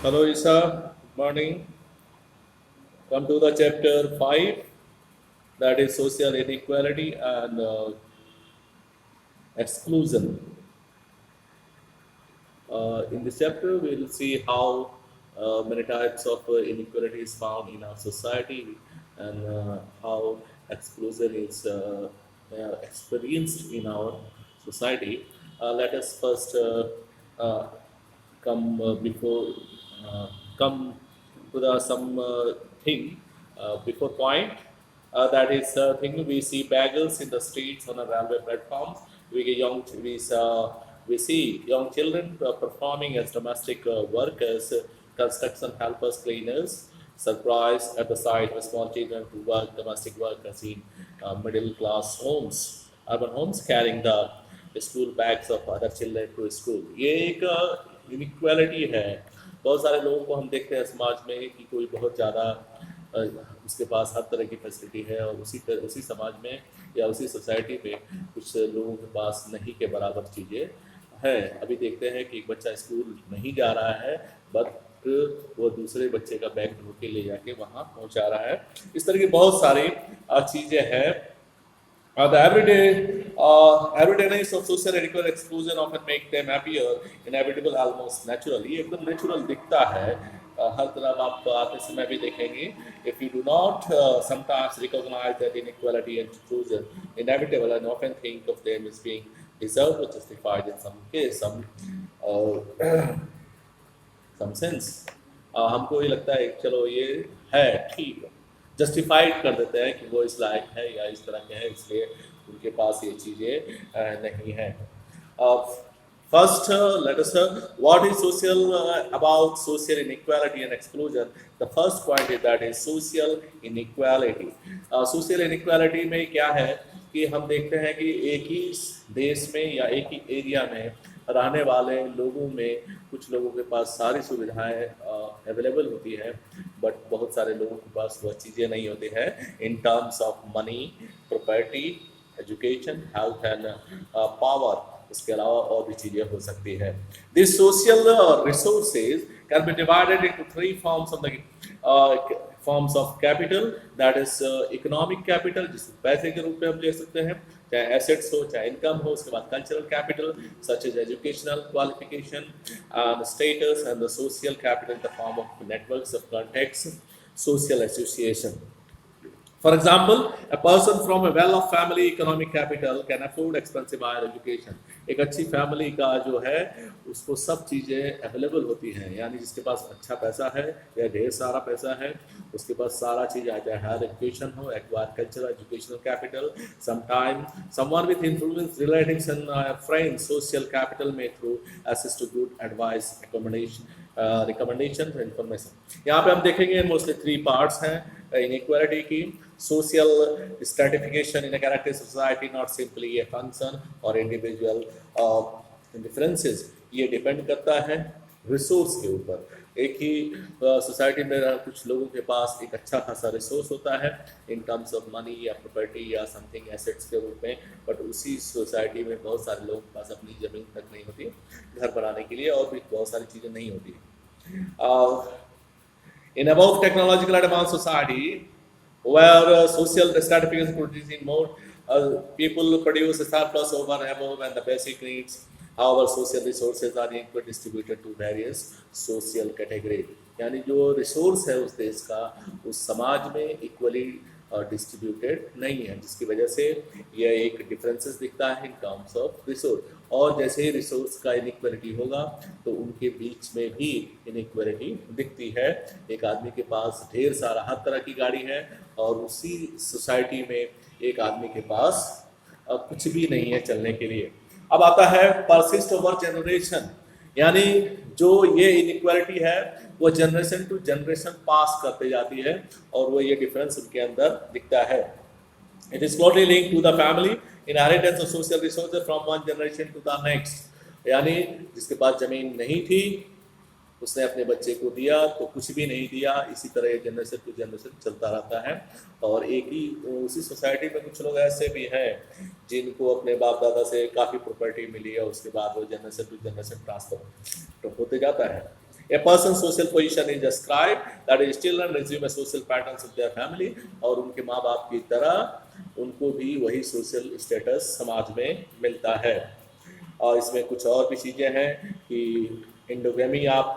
Hello, Isa. Good morning. Come to the chapter 5, that is social inequality and exclusion. In this chapter, we will see how many types of inequality is found in our society and how exclusion is experienced in our society. Let us first come before uh, come to the some thing before point. That is thing we see beggars in the streets on the railway platforms. We see young children performing as domestic workers, construction helpers, cleaners. Surprise at the sight of small children who work domestic workers in middle class homes, urban homes, carrying the school bags of other children to school. ये एक inequality है। बहुत सारे लोगों को हम देखते हैं समाज में कि कोई बहुत ज़्यादा अ, उसके पास हर तरह की फैसिलिटी है और उसी समाज में या उसी सोसाइटी में कुछ लोगों के पास नहीं के बराबर चीज़ें हैं। अभी देखते हैं कि एक बच्चा स्कूल नहीं जा रहा है, बट वो दूसरे बच्चे का बैग ढो के ले जाके वहाँ पहुँचा रहा है। इस तरह की बहुत सारी चीज़ें हैं। The everydayness of social radical exclusion often make them appear inevitable almost naturally। ये एकदम नेचुरल दिखता है। हर तरफ आप आते समय भी देखेंगे। If you do not sometimes recognize that inequality and exclusion inevitable and often think of them as being deserved or justified in some case, uh, some sense, हमको ये लगता है कि चलो ये है ठीक, जस्टिफाइड कर देते हैं कि वो इस लायक है या इस तरह के हैं, इसलिए उनके पास ये चीज़ें नहीं हैं। First, let us what is social about social inequality and exclusion. The first point is that is social inequality। social inequality में क्या है कि हम देखते हैं कि एक ही देश में या एक ही एरिया में रहने वाले लोगों में कुछ लोगों के पास सारी सुविधाएं अवेलेबल होती है, बट बहुत सारे लोगों के पास वह चीज़ें नहीं होती है in terms of money, property, education, health and power. इसके अलावा और भी चीज़ें हो सकती है। This social resources can be divided into three forms of the forms of capital. That is economic capital, जिसे पैसे के रूप में हम ले सकते हैं, चाहे एसेट्स हो चाहे इनकम हो। उसके बाद cultural capital such as educational qualification and status, and the social capital in the form of networks of contacts, social association. For example, a person from a well-off family economic capital can afford expensive higher education। एक अच्छी family का जो है उसको सब चीज़ें available होती हैं, यानी जिसके पास अच्छा पैसा है या ढेर सारा पैसा है उसके पास सारा चीज़ आ जाए। हायर एजुकेशन हो, acquire cultural educational capital, sometime someone with influence relatives and friends, social capital में through access to good advice, recommendation, information. यहाँ पे हम देखेंगे मोस्टली थ्री पार्ट्स हैं inequality की। social stratification in a character society not simply a function or individual differences। ये depend करता है रिसोर्स के ऊपर। एक ही सोसाइटी में कुछ लोगों के पास एक अच्छा खासा रिसोर्स होता है इन टर्म्स ऑफ मनी या प्रॉपर्टी या समथिंग एसेट्स के रूप में, बट उसी सोसाइटी में बहुत सारे लोगों के पास अपनी ज़मीन तक नहीं होती घर बनाने के लिए, और भी बहुत सारी चीज़ें नहीं होती। In above technological advanced society, where social stratification producing more people produce a surplus over and above and the basic needs, however social resources are equally distributed to various social categories। यानी जो resource है उस देश का उस समाज में equally distributed नहीं है, जिसकी वजह से यह एक डिफरेंसेस दिखता है इन टर्म्स ऑफ रिसोर्स। और जैसे ही रिसोर्स का इनइक्वालिटी होगा तो उनके बीच में भी इनइक्वालिटी दिखती है। एक आदमी के पास ढेर सारा हर तरह की गाड़ी है और उसी सोसाइटी में एक आदमी के पास कुछ भी नहीं है चलने के लिए। अब आता है परसिस्ट ओवर जनरेशन, यानी जो ये इनइक्वालिटी है वो जनरेशन टू जनरेशन पास करते जाती है और वो ये डिफरेंस उनके अंदर दिखता है। It is closely linked to the family inheritance of social resources from one generation to the next। यानी जिसके पास जमीन नहीं थी उसने अपने बच्चे को दिया तो कुछ भी नहीं दिया, इसी तरह जनरेशन टू जनरेशन चलता रहता है। और एक ही उसी सोसाइटी में कुछ लोग ऐसे भी हैं जिनको अपने बाप दादा से काफ़ी प्रॉपर्टी मिली है, उसके बाद वो जनरेशन टू जनरेशन ट्रांसफर तो होते जाता है। A person's social position is described, that is children resume a social patterns of their family, और उनके माँ बाप की तरह उनको भी वही सोशल स्टेटस समाज में मिलता है। और इसमें कुछ और भी चीज़ें हैं कि एंडोगेमी आप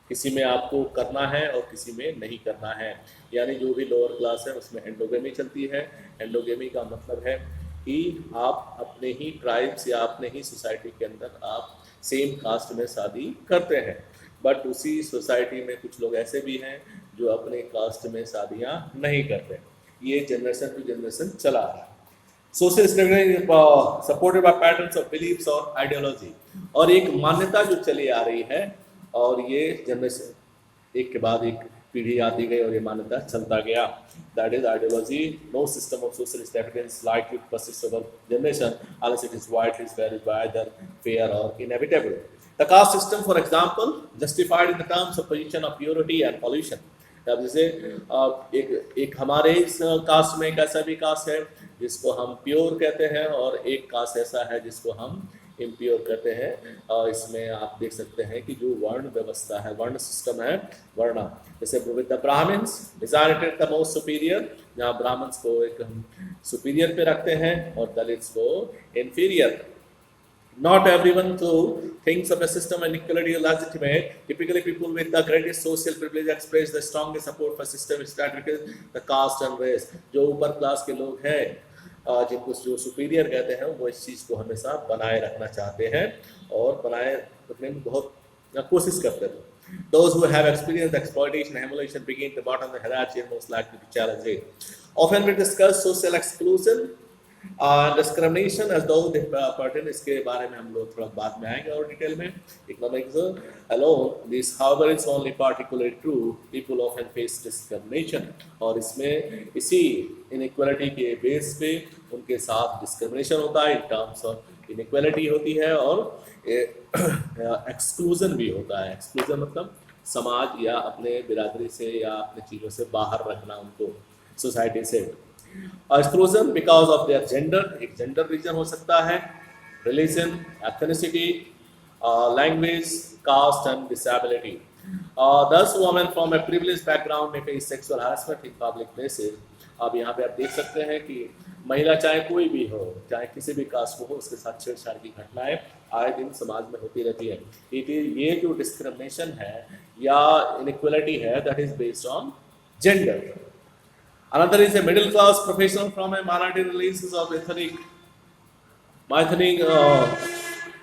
किसी में आपको करना है और किसी में नहीं करना है, यानी जो भी लोअर क्लास है उसमें एंडोगेमी चलती है। एंडोगेमी का मतलब है कि आप अपने ही ट्राइब्स या अपने ही सोसाइटी के अंदर आप सेम कास्ट में शादी करते हैं, बट उसी सोसाइटी में कुछ लोग ऐसे भी हैं जो अपने कास्ट में शादियां नहीं करते। ये जनरेशन टू जनरेशन चला आ रहा है। Social supported by patterns of beliefs और आइडियोलॉजी, और एक मान्यता जो चली आ रही है, और ये जनरेशन एक के बाद एक पीढ़ी आती गई और ये मान्यता चलता गया। That is ideology. No system of socialist evidence likely to persist over generation unless it is widely varied by either fair or inevitable. The caste system, for example, justified in the terms of position of purity and pollution. अब जैसे एक हमारे इस cast में एक ऐसा भी cast है जिसको हम प्योर कहते हैं, और एक कास्ट ऐसा है जिसको हम इम्प्योर कहते हैं। और इसमें आप देख सकते हैं कि जो वर्ण व्यवस्था है, वर्ण सिस्टम है, वर्ण जैसे with the Brahmins designated the most superior, जहाँ ब्राह्मण्स को एक हम सुपीरियर पे रखते हैं और दलित्स को inferior. Not everyone who thinks of a system and equality is legitimate. Typically, people with the greatest social privilege express the strongest support for system because the caste and race. जो ऊपर class के लोग हैं, जिनको जो superior कहते हैं, वो इस चीज़ को हमेशा बनाए रखना चाहते हैं और बनाए रखने में बहुत कोशिश करते हैं। Those who have experienced exploitation and humiliation begin to bottom the hierarchy and most likely to challenge it. Often we discuss social exclusion discrimination as though pertain, इसके बारे में हम लोग थोड़ा बाद में आएंगे और डिटेल में। Economics alone this however is only particularly true, people often face discrimination, और इसमें इसी इनइक्वालिटी के बेस पे उनके साथ डिस्क्रिमिनेशन होता है, इन टर्म्स ऑफ इनइक्वालिटी होती है और एक्सक्लूजन भी होता है। एक्सक्लूजन मतलब समाज या अपने बिरादरी से या अपने चीज़ों से बाहर रखना उनको सोसाइटी से। Exclusion because of their gender, एक जेंडर रीजन हो सकता है, religion, ethnicity, language, caste and disability. Thus women from a privileged background में face sexual harassment in public places. अब यहाँ पे आप देख सकते हैं कि महिला चाहे कोई भी हो, चाहे किसी भी कास्ट को हो, उसके साथ छेड़छाड़ की घटनाएं आए दिन समाज में होती रहती है। ये जो डिस्क्रिमिनेशन है या इनइक्वालिटी है, that is based on gender. Another is a middle class professional from a minority releases of ethnic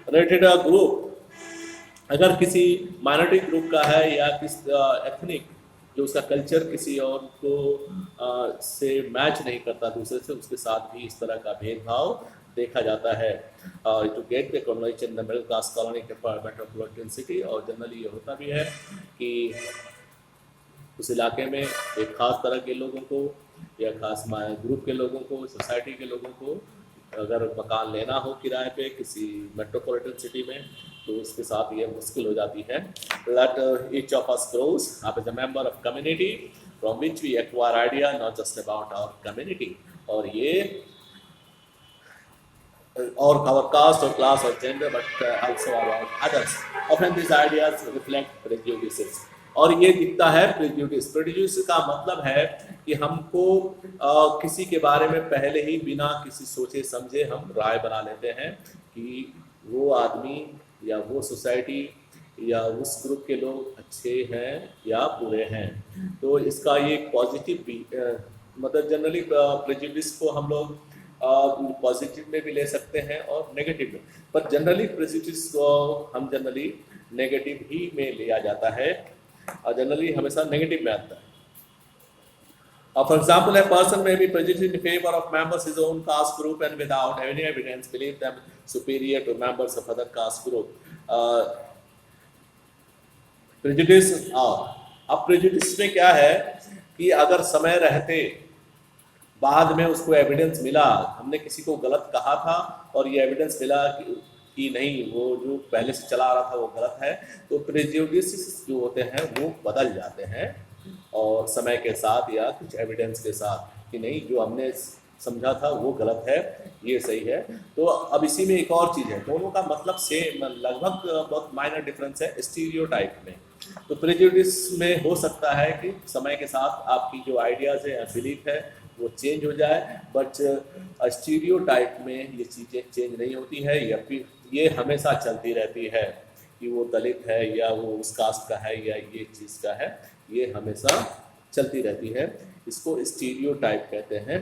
related group। अगर किसी माइनॉरिटी ग्रुप का है या किस एथनिक जो उसका कल्चर किसी और को से मैच नहीं करता दूसरे से, उसके साथ भी इस तरह का भेदभाव देखा जाता है। To get the colonization in the middle class colony metropolitan city, और जनरली ये होता भी है कि उस इलाके में एक खास तरह के लोगों को या खास ग्रुप के लोगों को, सोसाइटी के लोगों को अगर मकान लेना हो किराए पे किसी मेट्रोपॉलिटन सिटी में, तो उसके साथ ये मुश्किल हो जाती है। Let each of us grows up as a member of community from which we acquire idea not just about our community, और ये or our caste or class or gender but also about others. Often these ideas reflect prejudices, और ये दिखता है prejudice. Prejudice का मतलब है कि हमको किसी के बारे में पहले ही बिना किसी सोचे समझे हम राय बना लेते हैं कि वो आदमी या वो सोसाइटी या उस ग्रुप के लोग अच्छे हैं या बुरे हैं। तो इसका ये पॉजिटिव भी मतलब जनरली प्रेजुडिस को हम लोग पॉजिटिव में भी ले सकते हैं और नेगेटिव में, पर जनरली प्रेजुडिस को हम जनरली नेगेटिव ही में लिया जाता है, और जनरली हमेशा नेगेटिव में आता है। For example, a person may be prejudiced in favor of members his own caste group and without any evidence believe them superior to members of other caste group. Prejudice, अब prejudice में क्या है कि अगर समय रहते बाद में उसको एविडेंस मिला, हमने किसी को गलत कहा था और ये एविडेंस मिला कि नहीं वो जो पहले से चला आ रहा था वो गलत है, तो प्रेजुडिस जो होते हैं वो बदल जाते हैं और समय के साथ या कुछ एविडेंस के साथ कि नहीं जो हमने समझा था वो गलत है, ये सही है। तो अब इसी में एक और चीज़ है, दोनों का मतलब सेम लगभग बहुत माइनर डिफरेंस है स्टीरियोटाइप में। तो प्रेजुडिस में हो सकता है कि समय के साथ आपकी जो आइडियाज़ है या बिलीफ है वो चेंज हो जाए, बट स्टीरियोटाइप में ये चीज़ें चेंज नहीं होती है, या फिर ये हमेशा चलती रहती है कि वो दलित है या वो उस कास्ट का है या ये चीज़ का है, ये हमेशा चलती रहती है। इसको स्टीरियोटाइप कहते हैं।